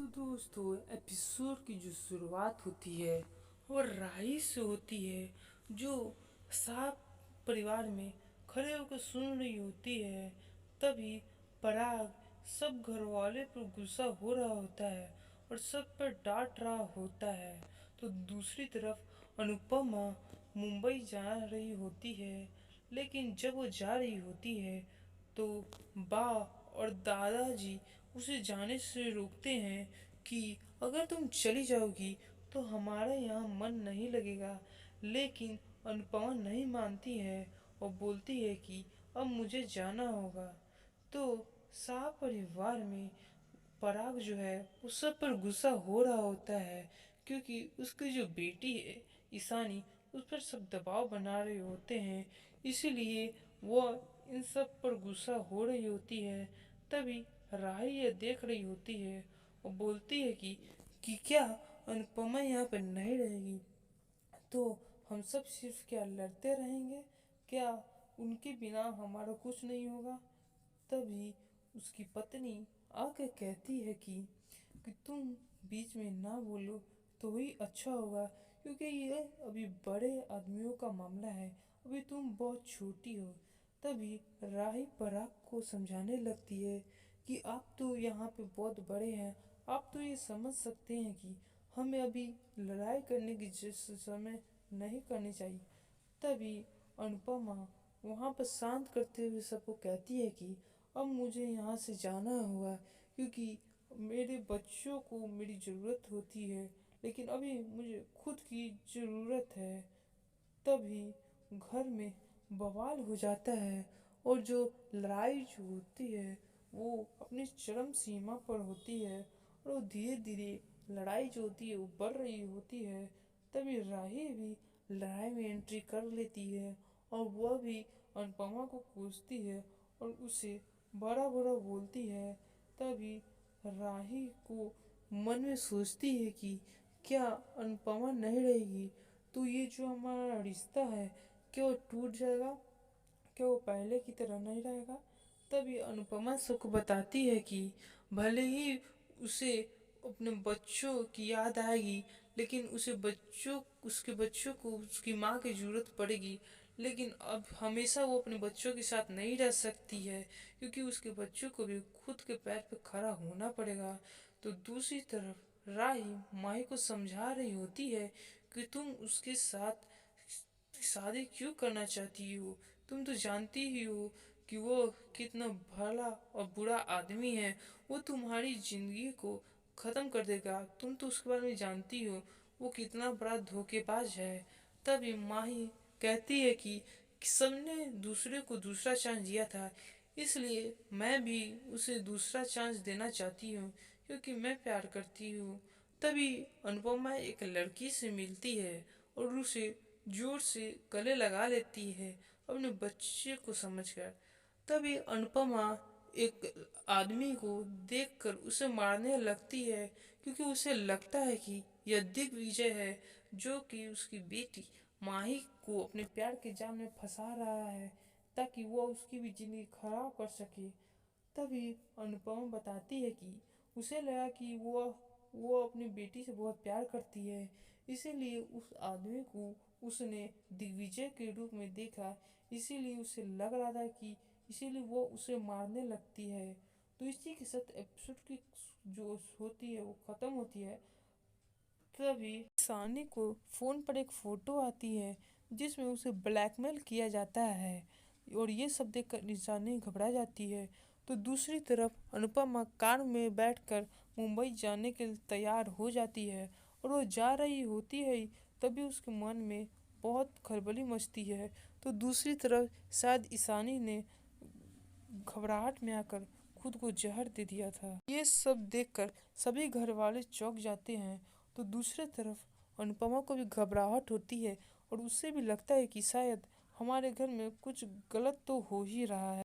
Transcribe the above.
तो दोस्तों एपिसोड की जो शुरुआत होती है वो राही से होती है, जो सांप परिवार में खड़े होकर सुन रही होती है। तभी पराग सब घर वाले पर गुस्सा हो रहा होता है और सब पर डांट रहा होता है। तो दूसरी तरफ अनुपमा मुंबई जा रही होती है, लेकिन जब वो जा रही होती है तो बा और दादाजी उसे जाने से रोकते हैं कि अगर तुम चली जाओगी तो हमारा यहाँ मन नहीं लगेगा। लेकिन अनुपमा नहीं मानती है और बोलती है कि अब मुझे जाना होगा। तो शाह परिवार में पराग जो है उस सब पर गुस्सा हो रहा होता है, क्योंकि उसकी जो बेटी है ईशानी उस पर सब दबाव बना रहे होते हैं। इसीलिए वो इन सब पर गुस्सा हो रही होती है। तभी राही ये देख रही होती है और बोलती है कि क्या अनुपमा यहाँ पर नहीं रहेगी तो हम सब सिर्फ क्या लड़ते रहेंगे? क्या उनके बिना हमारा कुछ नहीं होगा? तभी उसकी पत्नी आके कहती है कि तुम बीच में ना बोलो तो ही अच्छा होगा, क्योंकि ये अभी बड़े आदमियों का मामला है, अभी तुम बहुत छोटी हो। तभी राही पराग को समझाने लगती है कि आप तो यहाँ पे बहुत बड़े हैं, आप तो ये समझ सकते हैं कि हमें अभी लड़ाई करने की जिस समय नहीं करनी चाहिए। तभी अनुपमा वहाँ पर शांत करते हुए सबको कहती है कि अब मुझे यहाँ से जाना होगा, क्योंकि मेरे बच्चों को मेरी ज़रूरत होती है, लेकिन अभी मुझे खुद की ज़रूरत है। तभी घर में बवाल हो जाता है और जो लड़ाई जो होती है वो अपनी चरम सीमा पर होती है और वो धीरे धीरे लड़ाई जो होती है वो बढ़ रही होती है। तभी राही भी लड़ाई में एंट्री कर लेती है और वह भी अनुपमा को कोसती है और उसे बड़ा बड़ा बोलती है। तभी राही को मन में सोचती है कि क्या अनुपमा नहीं रहेगी तो ये जो हमारा रिश्ता है क्या वो टूट जाएगा, क्या वो पहले की तरह नहीं रहेगा? तभी अनुपमा सबको बताती है कि भले ही उसे अपने बच्चों की याद आएगी, लेकिन उसके बच्चों को उसकी माँ की ज़रूरत पड़ेगी। लेकिन अब हमेशा वो अपने बच्चों के साथ नहीं रह सकती है, क्योंकि उसके बच्चों को भी खुद के पैर पर खड़ा होना पड़ेगा। तो दूसरी तरफ राही माही को समझा रही होती है कि तुम उसके साथ शादी क्यों करना चाहती हो? तुम तो जानती ही हो कि वो कितना भला और बुरा आदमी है। वो तुम्हारी जिंदगी को ख़त्म कर देगा। तुम तो उसके बारे में जानती हो वो कितना बड़ा धोखेबाज है। तभी माही कहती है कि सबने दूसरे को दूसरा चांस दिया था, इसलिए मैं भी उसे दूसरा चांस देना चाहती हूँ, क्योंकि मैं प्यार करती हूँ। तभी अनुपमा एक लड़की से मिलती है और उसे जोर से गले लगा लेती है अपने बच्चे को समझकर। तभी अनुपमा एक आदमी को देखकर उसे मारने लगती है, क्योंकि उसे लगता है कि यह दिग्विजय है, जो कि उसकी बेटी माही को अपने प्यार के जाल में फंसा रहा है ताकि वो उसकी भी जिंदगी खराब कर सके। तभी अनुपमा बताती है कि उसे लगा कि वो अपनी बेटी से बहुत प्यार करती है, इसीलिए उस आदमी को उसने दिग्विजय के रूप में देखा, इसीलिए उसे लग रहा था कि इसीलिए वो उसे मारने लगती है। तो इसी के साथ एपिसोड की जो होती है वो ख़त्म होती है। तभी सानी को फ़ोन पर एक फ़ोटो आती है जिसमें उसे ब्लैकमेल किया जाता है और ये सब देखकर निशानी घबरा जाती है। तो दूसरी तरफ अनुपमा कार में बैठकर मुंबई जाने के लिए तैयार हो जाती है और वो जा रही होती है, तभी उसके मन में बहुत खलबली मचती है। तो दूसरी तरफ शायद ईशानी ने घबराहट में आकर खुद को जहर दे दिया था। ये सब देखकर सभी घर वाले चौंक जाते हैं। तो दूसरी तरफ अनुपमा को भी घबराहट होती है और उससे भी लगता है कि शायद हमारे घर में कुछ गलत तो हो ही रहा है।